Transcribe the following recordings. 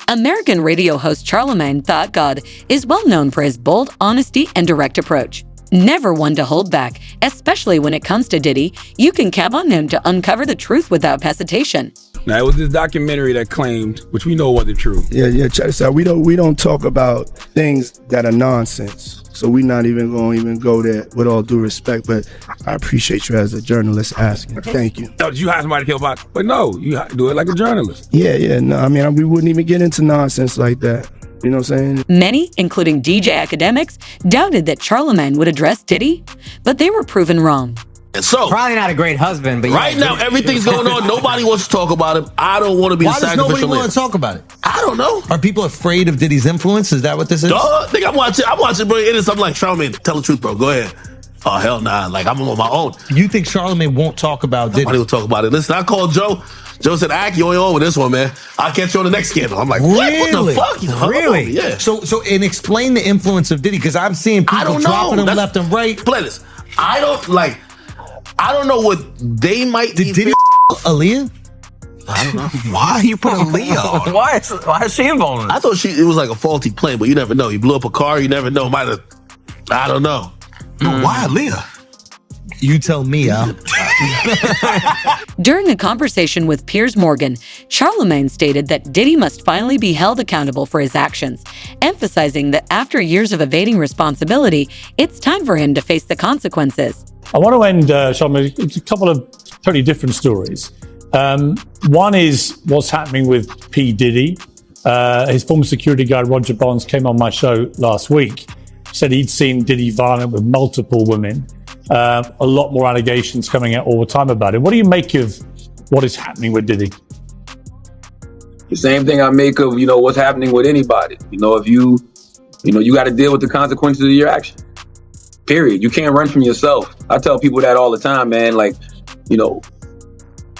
American radio host Charlamagne Tha God is well known for his bold honesty and direct approach. Never one to hold back, especially when it comes to Diddy, you can count on him to uncover the truth without hesitation. Now, it was this documentary that claimed, which we know wasn't true. Yeah, check this out. We don't talk about things that are nonsense. So we're not even going to go there with all due respect, but I appreciate you as a journalist asking. Thank you. No, did you hire somebody to kill about? But no, you do it like a journalist. Yeah. No, I mean, we wouldn't even get into nonsense like that. You know what I'm saying? Many, including DJ academics, doubted that Charlamagne would address Diddy, but they were proven wrong. So probably not a great husband, but right now everything's going on. Nobody wants to talk about him. I don't want to be the sacrificial lamb. Why does nobody want to talk about it? I don't know. Are people afraid of Diddy's influence? Is that what this is? I think I'm watching, bro. It is something like, Charlamagne, tell the truth, bro. Go ahead. Oh, hell nah. Like, I'm on my own. You think Charlamagne won't talk about Diddy? Nobody will talk about it. Listen, I called Joe. Joe said, "Ack, you ain't on with this one, man. I'll catch you on the next scandal." I'm like, what the fuck? Really? Yeah. So, and explain the influence of Diddy, because I'm seeing people dropping him left and right. Play this. I don't know what they might Did Diddy Aaliyah? I don't know. Why you put Aaliyah on? Why is she involved in this? I thought it was like a faulty plane, but you never know. He blew up a car, you never know. Might have, I don't know. Why Aaliyah? You tell me, Al. During a conversation with Piers Morgan, Charlamagne stated that Diddy must finally be held accountable for his actions, emphasizing that after years of evading responsibility, it's time for him to face the consequences. I want to end, Charlamagne, it's a couple of totally different stories. One is what's happening with P. Diddy. His former security guard, Roger Bonds, came on my show last week, said he'd seen Diddy violent with multiple women. A lot more allegations coming out all the time about it. What do you make of what is happening with Diddy? The same thing I make of, what's happening with anybody. If you got to deal with the consequences of your actions. Period. You can't run from yourself. I tell people that all the time, man. Like,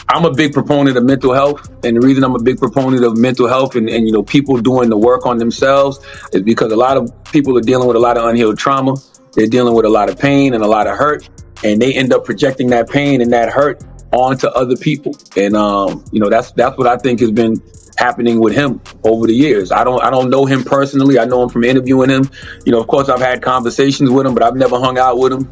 I'm a big proponent of mental health. And the reason I'm a big proponent of mental health and people doing the work on themselves is because a lot of people are dealing with a lot of unhealed trauma. They're dealing with a lot of pain and a lot of hurt, and they end up projecting that pain and that hurt onto other people. And that's what I think has been happening with him over the years. I don't know him personally. I know him from interviewing him. Of course, I've had conversations with him, but I've never hung out with him.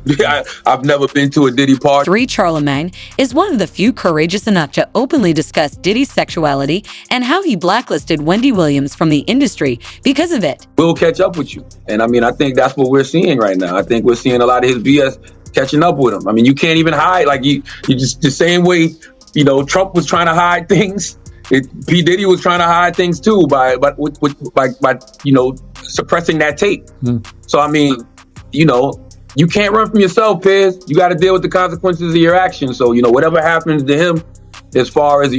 I've never been to a Diddy party. 3 Charlamagne is one of the few courageous enough to openly discuss Diddy's sexuality and how he blacklisted Wendy Williams from the industry because of it. We'll catch up with you. And I think that's what we're seeing right now. I think we're seeing a lot of his BS catching up with him. You can't even hide. Like you just the same way, Trump was trying to hide things. P. Diddy was trying to hide things too by suppressing that tape. So you can't run from yourself, Piers. You got to deal with the consequences of your actions. So whatever happens to him, as far as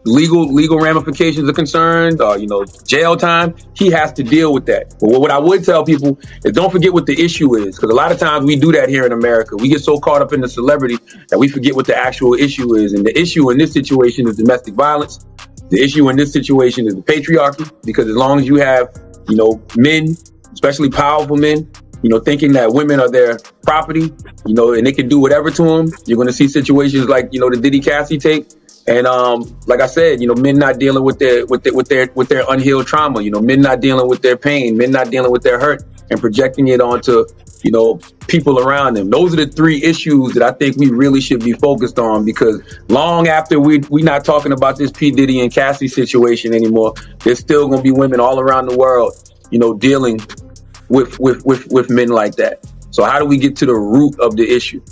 legal ramifications are concerned, or jail time, he has to deal with that. But what I would tell people is don't forget what the issue is, because a lot of times we do that here in America. We get so caught up in the celebrity that we forget what the actual issue is. And the issue in this situation is domestic violence. The issue in this situation is the patriarchy, because as long as you have men, especially powerful men, thinking that women are their property, and they can do whatever to them, you're going to see situations like the Diddy Cassie tape. And like I said, men not dealing with their unhealed trauma, men not dealing with their pain, men not dealing with their hurt, and projecting it onto people around them. Those are the 3 issues that I think we really should be focused on, because long after we not talking about this P. Diddy and Cassie situation anymore, there's still going to be women all around the world, dealing with men like that. So how do we get to the root of the issue?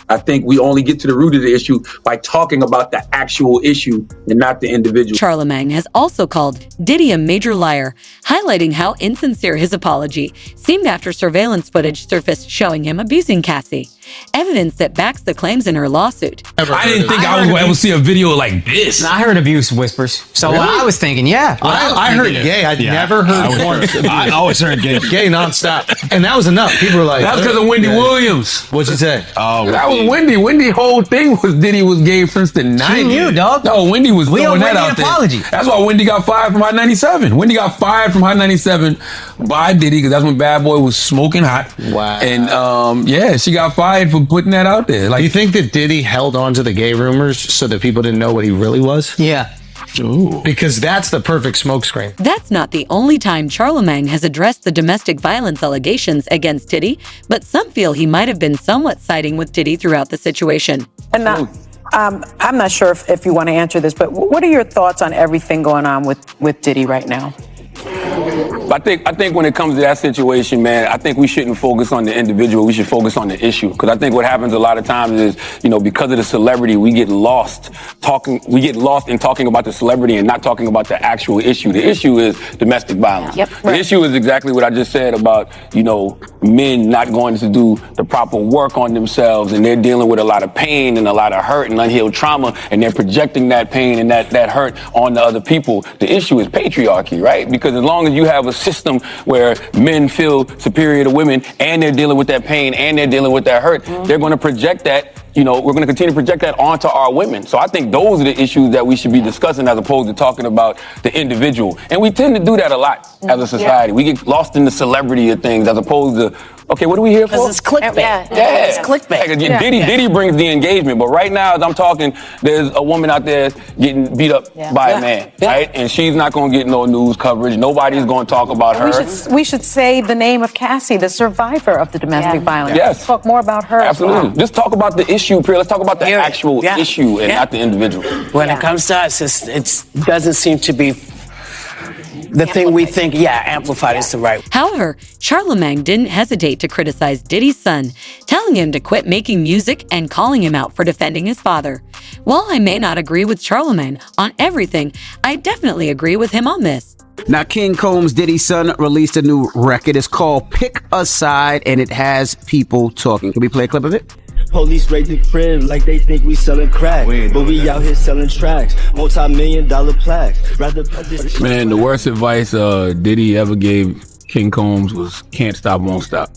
I think we only get to the root of the issue by talking about the actual issue and not the individual. Charlamagne has also called Diddy a major liar, highlighting how insincere his apology seemed after surveillance footage surfaced showing him abusing Cassie, evidence that backs the claims in her lawsuit. I didn't think I was going to ever see a video like this. I heard abuse whispers. So Really? I was thinking, yeah. I heard gay. I'd never heard porn. I always heard gay. Gay nonstop. And that was enough. People were like, That's because of Wendy Williams. What'd you say? Oh, that was Wendy. Wendy's whole thing was Diddy was gay since the 90s. She knew, dog. No, Wendy was throwing that out there. Apology. That's why Wendy got fired from Hot 97. Wendy got fired from Hot 97 by Diddy, because that's when Bad Boy was smoking hot. Wow. And she got fired for putting that out there. Do you think that Diddy held on to the gay rumors so that people didn't know what he really was? Yeah. Ooh. Because that's the perfect smokescreen. That's not the only time Charlamagne has addressed the domestic violence allegations against Diddy, but some feel he might have been somewhat siding with Diddy throughout the situation. And I'm not sure if you want to answer this, but what are your thoughts on everything going on with Diddy right now? I think when it comes to that situation, man, I think we shouldn't focus on the individual. We should focus on the issue. Because I think what happens a lot of times is, because of the celebrity, we get lost in talking about the celebrity and not talking about the actual issue. The issue is domestic violence. Yep, The issue is exactly what I just said about, men not going to do the proper work on themselves, and they're dealing with a lot of pain and a lot of hurt and unhealed trauma, and they're projecting that pain and that hurt on the other people. The issue is patriarchy, right? Because as long as you have a system where men feel superior to women and they're dealing with that pain and they're dealing with that hurt, they're going to project that. We're going to continue to project that onto our women. So I think those are the issues that we should be discussing as opposed to talking about the individual. And we tend to do that a lot as a society. We get lost in the celebrity of things as opposed to, okay, what are we here for? It's clickbait. Yeah. It's clickbait. Like, Diddy brings the engagement, but right now, as I'm talking, there's a woman out there getting beat up by a man, right? And she's not going to get no news coverage. Nobody's going to talk about her. We should say the name of Cassie, the survivor of the domestic violence. Yes. Let's talk more about her. Absolutely. Just talk about the issue, Priya. Let's talk about the actual issue and not the individual. When it comes to us, it doesn't seem to be the thing we think, amplified is the right. However, Charlamagne didn't hesitate to criticize Diddy's son, telling him to quit making music and calling him out for defending his father. While I may not agree with Charlamagne on everything, I definitely agree with him on this. Now, King Combs, Diddy's son, released a new record. It's called Pick a Side, and it has people talking. Can we play a clip of it? Police raid the crib like they think we selling crack, but we out here selling tracks, multi-million-dollar plaques. Man, the worst advice Diddy ever gave King Combs was can't stop, won't stop,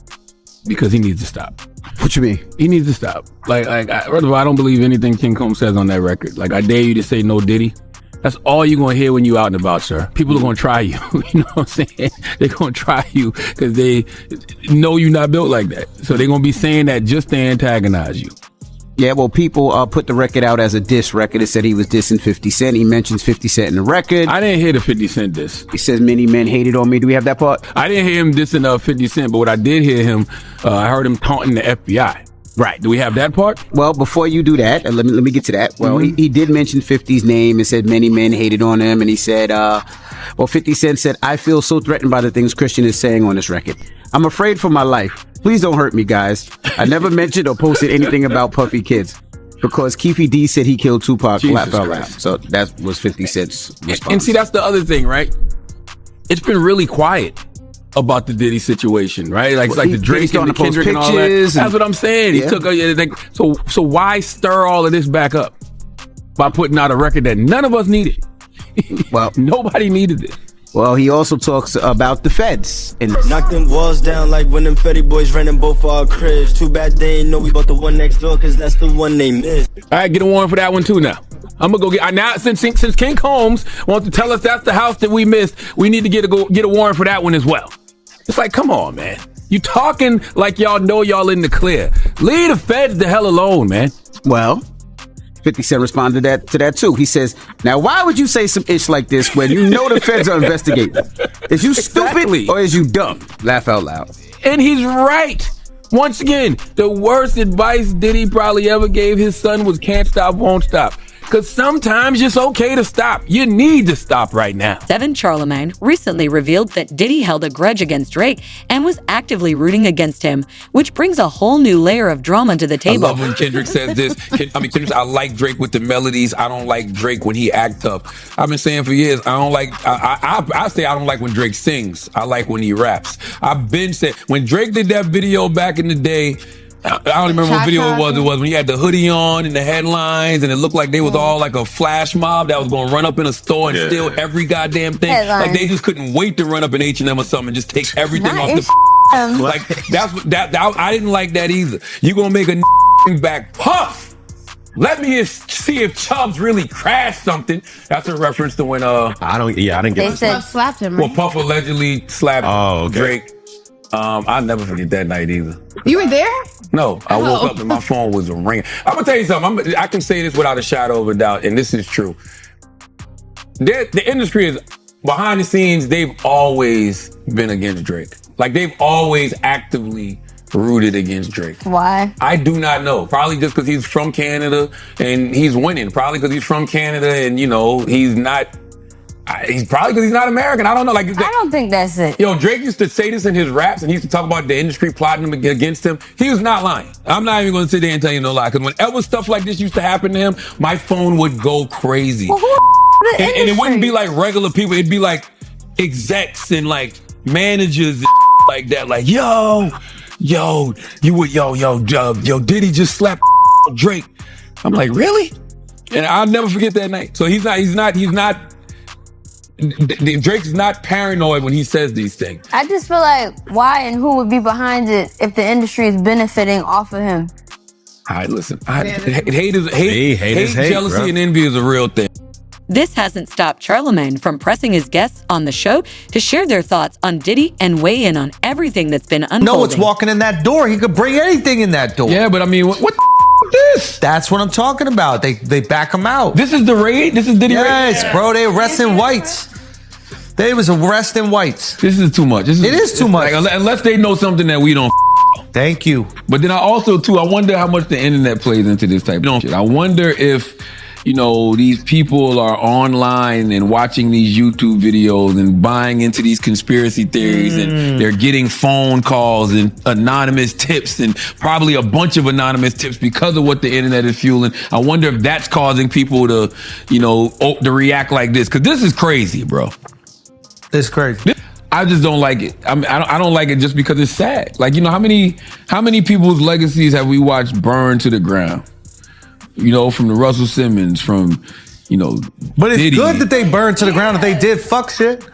because he needs to stop. What you mean? He needs to stop. First of all, I don't believe anything King Combs says on that record. I dare you to say no Diddy. That's all you're going to hear when you out and about, sir. People are going to try you. You know what I'm saying? They're going to try you because they know you're not built like that. So they're going to be saying that just to antagonize you. Yeah, well, people put the record out as a diss record. It said he was dissing 50 Cent. He mentions 50 Cent in the record. I didn't hear the 50 Cent diss. He says many men hated on me. Do we have that part? I didn't hear him dissing 50 Cent, but what I did hear him, I heard him taunting the FBI. Right. Do we have that part? Well, before you do that, let me get to that. Well, he did mention 50's name and said many men hated on him. And he said, 50 Cent said, I feel so threatened by the things Christian is saying on this record. I'm afraid for my life. Please don't hurt me, guys. I never mentioned or posted anything about Puffy kids because Keefy D said he killed Tupac. Laugh out loud. So that was 50 Cent's response. And see, that's the other thing, right? It's been really quiet about the Diddy situation, right? Like the Drake and the Kendrick and all that. That's what I'm saying. He took so why stir all of this back up by putting out a record that none of us needed? Well, nobody needed it. Well, he also talks about the feds and knock them walls down like when them Fetty boys ran in both our cribs. Too bad they ain't know we bought the one next door, cause that's the one they missed. All right, get a warrant for that one too now. I'm gonna go get now since King Combs wants to tell us that's the house that we missed, we need to get a warrant for that one as well. It's like, come on, man. You talking like y'all know y'all in the clear. Leave the feds the hell alone, man. Well, 50 Cent responded to that too. He says, now why would you say some ish like this when you know the feds are investigating? Is you stupid or is you dumb? Laugh out loud. And he's right. Once again, the worst advice Diddy probably ever gave his son was can't stop, won't stop. Because sometimes it's okay to stop. You need to stop right now. Charlamagne recently revealed that Diddy held a grudge against Drake and was actively rooting against him, which brings a whole new layer of drama to the table. I love when Kendrick says this. I like Drake with the melodies. I don't like Drake when he act tough. I've been saying for years, I don't like, I say I don't like when Drake sings. I like when he raps. I've been saying, when Drake did that video back in the day, I don't remember what video it was. It was when he had the hoodie on and the headlines, and it looked like they was all like a flash mob that was going to run up in a store and steal every goddamn thing. Like they just couldn't wait to run up in H&M or something and just take everything off the. Like that. I didn't like that either. You gonna make a back Puff? Let me see if Chubbs really crashed something. That's a reference to when I didn't get. They said slapped him. Right? Well, Puff allegedly slapped Drake. I'll never forget that night either. You were there? No, I woke up and my phone was ringing. I'm gonna tell you something. I can say this without a shadow of a doubt, and this is true. the industry is behind the scenes. They've always been against Drake. Like they've always actively rooted against Drake. Why? I do not know. Probably just because he's from Canada and he's winning. Probably because he's from Canada and, you know, he's probably because he's not American. I don't know. Like, I don't think that's it. Yo, Drake used to say this in his raps and he used to talk about the industry plotting against him. He was not lying. I'm not even going to sit there and tell you no lie. Because whenever stuff like this used to happen to him, my phone would go crazy. Well, and it wouldn't be like regular people. It'd be like execs and like managers and like that. Like, yo, Diddy just slapped Drake. I'm like, really? And I'll never forget that night. So he's not, Drake's not paranoid when he says these things. I just feel like why and who would be behind it if the industry is benefiting off of him? All right, listen. Hate, jealousy, bro. and envy is a real thing. This hasn't stopped Charlamagne from pressing his guests on the show to share their thoughts on Diddy and weigh in on everything that's been unfolding. No, what's walking in that door? He could bring anything in that door. Yeah, but I mean, what the this? That's what I'm talking about. They back him out. This is the raid? This is Diddy raid? Yes, bro. They arresting whites. They was arresting whites. This is too much. It is too much. Like, unless they know something that we don't. Thank you. But then I wonder how much the internet plays into this type of shit. I wonder if, you know, these people are online and watching these YouTube videos and buying into these conspiracy theories and they're getting phone calls and anonymous tips and probably a bunch of anonymous tips because of what the internet is fueling. I wonder if that's causing people to, you know, to react like this. Because this is crazy, bro. It's crazy. I just don't like it. I don't like it just because it's sad. Like, you know, how many people's legacies have we watched burn to the ground? You know, from the Russell Simmons, from, you know, but it's Diddy. good that they burned to the ground if they did fuck shit.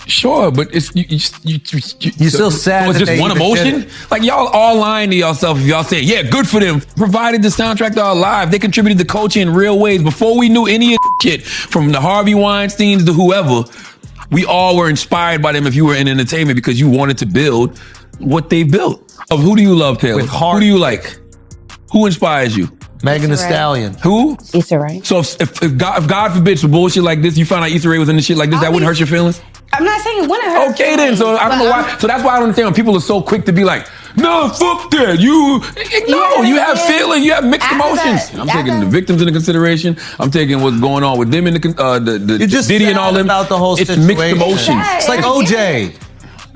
Sure, but it's you still sad. So it's that just they one even did emotion. it. Like y'all all lying to yourself if y'all say, yeah, good for them. Provided the soundtrack to our lives. They contributed to culture in real ways. Before we knew any of the shit, from the Harvey Weinsteins to whoever, we all were inspired by them if you were in entertainment because you wanted to build what they built. Of who do you love, Taylor? Who do you like? Who inspires you? Megan Thee Stallion. Who? Issa Rae. So if God forbid some bullshit like this, you found out Issa Rae was in the shit like this, that wouldn't hurt your feelings? I'm not saying it wouldn't hurt. Okay then, so I don't know why. So that's why I don't understand when people are so quick to be like, no, fuck that. You have feeling, you have mixed emotions. I'm taking the victims into consideration. I'm taking what's going on with them in the Diddy and all them. About the whole it's situation. Mixed emotions. It's like OJ.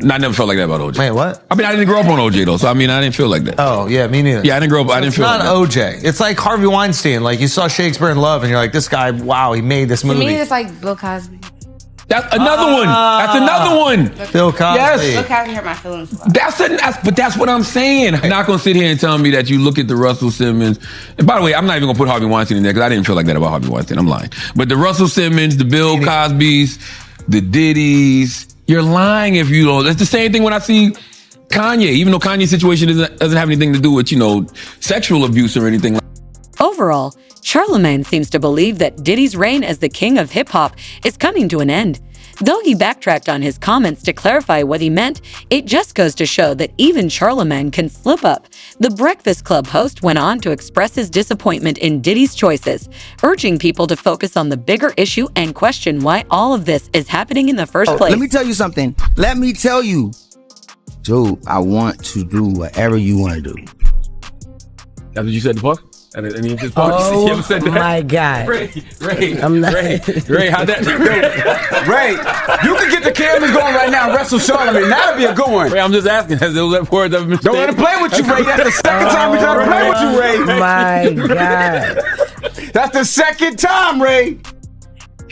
No, I never felt like that about OJ. Wait, what? I mean, I didn't grow up on OJ though, so I mean, I didn't feel like that. Oh, yeah, me neither. Yeah, I didn't grow up. I didn't feel like that. It's not OJ. It's like Harvey Weinstein. Like you saw Shakespeare in Love, and you're like, this guy, wow, he made this movie. To me, it's like Bill Cosby. That's another one. That's another one. Bill Cosby. Yes. Bill Cosby hurt my feelings. But that's what I'm saying. You're not gonna sit here and tell me that you look at the Russell Simmons. And by the way, I'm not even gonna put Harvey Weinstein in there because I didn't feel like that about Harvey Weinstein. I'm lying. But the Russell Simmons, the Bill Cosbys, the Diddys, you're lying if you don't. It's the same thing when I see Kanye, even though Kanye's situation doesn't have anything to do with, you know, sexual abuse or anything. Overall, Charlamagne seems to believe that Diddy's reign as the king of hip-hop is coming to an end. Though he backtracked on his comments to clarify what he meant, it just goes to show that even Charlamagne can slip up. The Breakfast Club host went on to express his disappointment in Diddy's choices, urging people to focus on the bigger issue and question why all of this is happening in the first place. Let me tell you something. Let me tell you. Dude, I want to do whatever you want to do. That's what you said to Puff? And he just Oh you ever said that? my God. Ray, I'm not. Ray, how'd that? Ray, you can get the cameras going right now and wrestle Charlamagne. That'd be a good one. Ray, I'm just asking. Has those words ever been Don't let him play with you, Ray. That's the second time we trying to play with you, Ray. My God. That's the second time, Ray.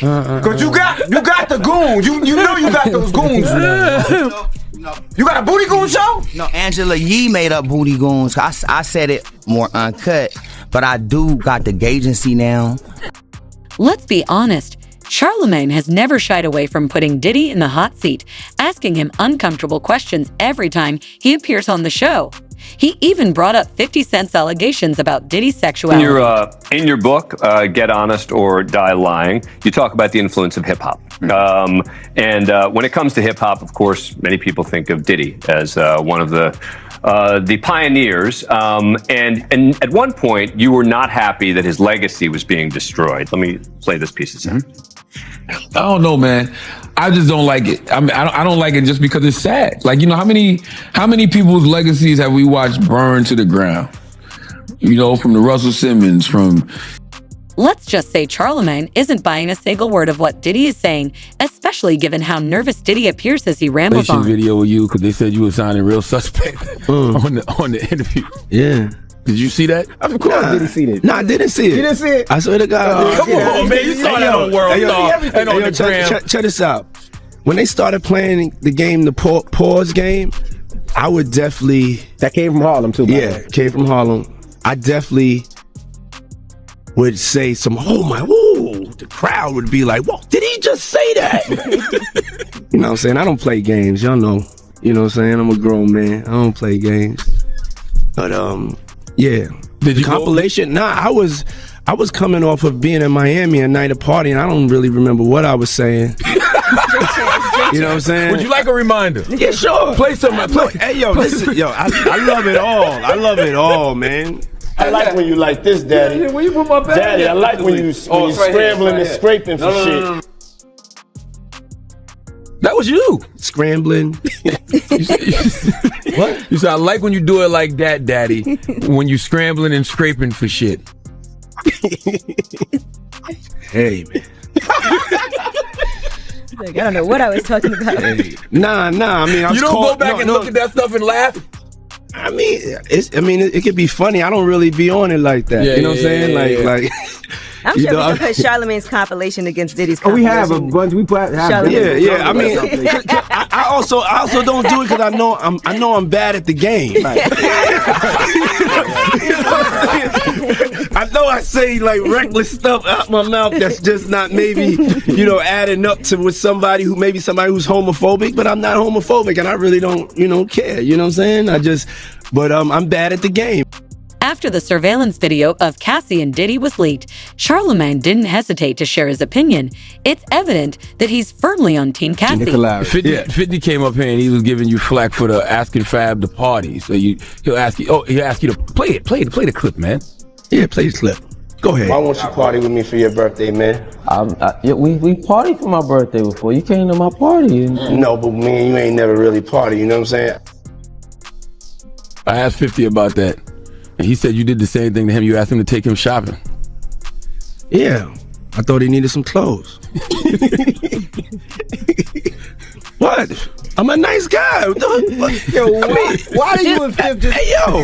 Cause you got the goons. You know you got those goons. You got a booty goon show? No, Angela Yee made up Booty Goons. I said it more uncut, but I do got the agency now. Let's be honest, Charlamagne has never shied away from putting Diddy in the hot seat, asking him uncomfortable questions every time he appears on the show. He even brought up 50 Cent's allegations about Diddy's sexuality. In your book, Get Honest or Die Lying, you talk about the influence of hip-hop. And when it comes to hip-hop, of course, many people think of Diddy as one of the pioneers. And at one point, you were not happy that his legacy was being destroyed. Let me play this piece of sound. I don't know, man. I just don't like it. I mean, I don't like it just because it's sad. Like, you know, how many people's legacies have we watched burn to the ground? You know, from the Russell Simmons, from... Let's just say Charlamagne isn't buying a single word of what Diddy is saying, especially given how nervous Diddy appears as he rambles on. Video with you because they said you were signing real suspect on the interview. Yeah. Did you see that? Of course, did he see that? No, I didn't see it. You didn't see it? I swear to God. Come on, man. You saw that on World Star and on the gram. Check this out. When they started playing the game, the pause game, I would definitely... That came from Harlem, too, by the way. Yeah, came from Harlem. I definitely would say some, oh my, whoa. The crowd would be like, whoa, did he just say that? You know what I'm saying? I don't play games. Y'all know. You know what I'm saying? I'm a grown man. I don't play games. But, yeah. Did you compilation? Nah, I was coming off of being in Miami a night of party, and I don't really remember what I was saying. You know what I'm saying? Would you like a reminder? Yeah, sure. Play some. Hey, yo, listen, yo, I love it all. I love it all, man. I like when you like this, Daddy. Yeah, when you put my bag Daddy, I like when you scrambling and scraping for shit. That was you. Scrambling. What? You said, I like when you do it like that, Daddy. When you scrambling and scraping for shit. Hey, man. Like, I don't know what I was talking about. Hey. Nah. I mean, you don't go back and look at that stuff and laugh. I mean, it could be funny. I don't really be on it like that. Yeah, you know what I'm saying? Like. I'm sure we can put Charlamagne's compilation against Diddy's compilation. We have a bunch. We put. Yeah. I mean, I also don't do it because I know I'm bad at the game. Like, I know I say like reckless stuff out my mouth that's just not maybe adding up to with somebody who's homophobic, but I'm not homophobic and I really don't care. You know what I'm saying? I'm bad at the game. After the surveillance video of Cassie and Diddy was leaked, Charlamagne didn't hesitate to share his opinion. It's evident that he's firmly on Team Cassie. 50 came up here and he was giving you flack for the asking Fab to party. So he'll ask you to play the clip, man. Yeah, play the clip. Go ahead. Why won't you party with me for your birthday, man? We partied for my birthday before. You came to my party. No, but man, you ain't never really party. You know what I'm saying? I asked 50 about that. And he said you did the same thing to him. You asked him to take him shopping. Yeah. I thought he needed some clothes. What? I'm a nice guy. Yo, why are you and 50? Hey, yo.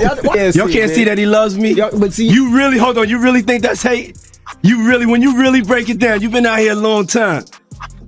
Y'all can't see that he loves me? But see, you really, hold on, you really think that's hate? When you really break it down, you've been out here a long time.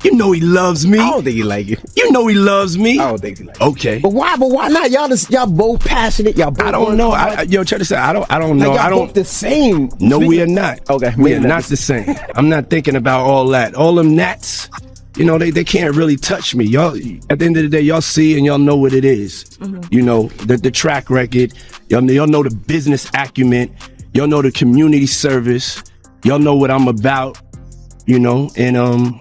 You know he loves me. I don't think he like it. You know he loves me. I don't think he like it. Okay. But why not? Y'all both passionate. Y'all both. I don't know. Yo, check this out. I don't know. Like y'all both the same. No, we are not. Okay. We are not the same. I'm not thinking about all that. All them gnats, they can't really touch me. Y'all, at the end of the day, y'all see and y'all know what it is. Mm-hmm. The track record. Y'all know the business acumen. Y'all know the community service. Y'all know what I'm about. And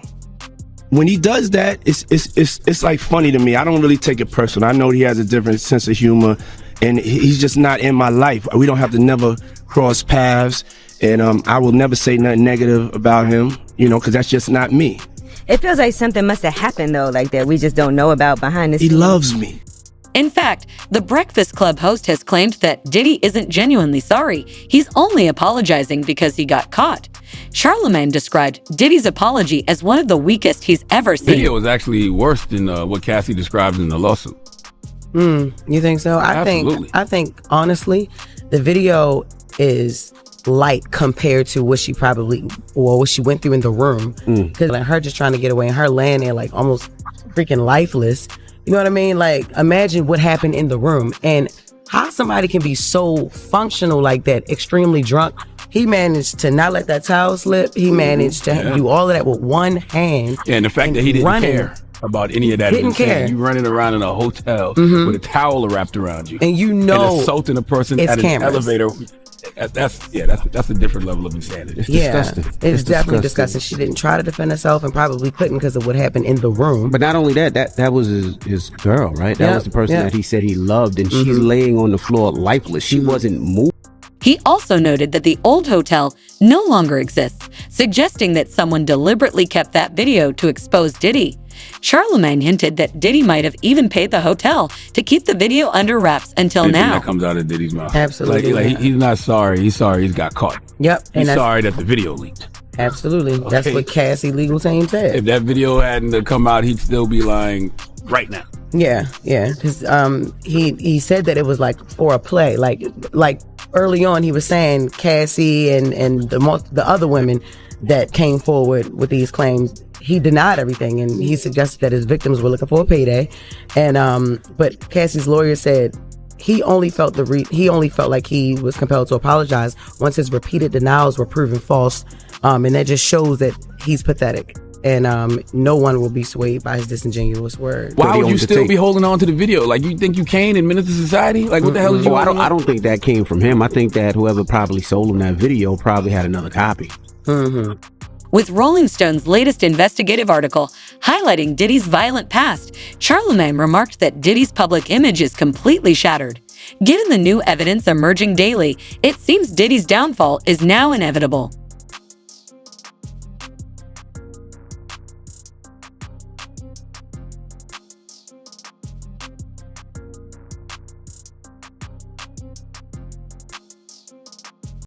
when he does that, it's like funny to me. I don't really take it personal. I know he has a different sense of humor, and he's just not in my life. We don't have to never cross paths, and I will never say nothing negative about him, because that's just not me. It feels like something must have happened though, like that we just don't know about behind the scenes. He loves me. In fact, the Breakfast Club host has claimed that Diddy isn't genuinely sorry. He's only apologizing because he got caught. Charlamagne described Diddy's apology as one of the weakest he's ever seen. The video was actually worse than what Cassie described in the lawsuit. You think so? Absolutely. I think honestly, the video is light compared to what she what she went through in the room. Because like her just trying to get away and her laying there like almost freaking lifeless. You know what I mean? Like, imagine what happened in the room and how somebody can be so functional like that, extremely drunk. He managed to not let that towel slip. He managed to do all of that with one hand. Yeah, and the fact that he didn't care about any of that. Didn't care. You running around in a hotel with a towel wrapped around you. And and assaulting a person it's at an cameras. elevator. That's a different level of insanity. It's disgusting. It's definitely disgusting. She didn't try to defend herself and probably couldn't because of what happened in the room. But not only that was his girl, right? That was the person that he said he loved, and she's laying on the floor lifeless. She wasn't moving. He also noted that the old hotel no longer exists, suggesting that someone deliberately kept that video to expose Diddy. Charlamagne hinted that Diddy might have even paid the hotel to keep the video under wraps until now. That comes out of Diddy's mouth. Absolutely. He's not sorry. He's sorry he's got caught. Yep. He's sorry that the video leaked. Absolutely. That's what Cassie legal team said. If that video hadn't come out, he'd still be lying right now. Yeah. Because he said that it was like for a play. Like early on, he was saying Cassie and the other women that came forward with these claims, he denied everything, and he suggested that his victims were looking for a payday. And but Cassie's lawyer said he only felt like he was compelled to apologize once his repeated denials were proven false, and that just shows that he's pathetic. And no one will be swayed by his disingenuous words. Why would you still be holding on to the video? Like, you think you can in Menace to Society? Like, what the hell is you? I don't think that came from him. I think that whoever probably sold him that video probably had another copy. With Rolling Stone's latest investigative article highlighting Diddy's violent past, Charlamagne remarked that Diddy's public image is completely shattered. Given the new evidence emerging daily, it seems Diddy's downfall is now inevitable.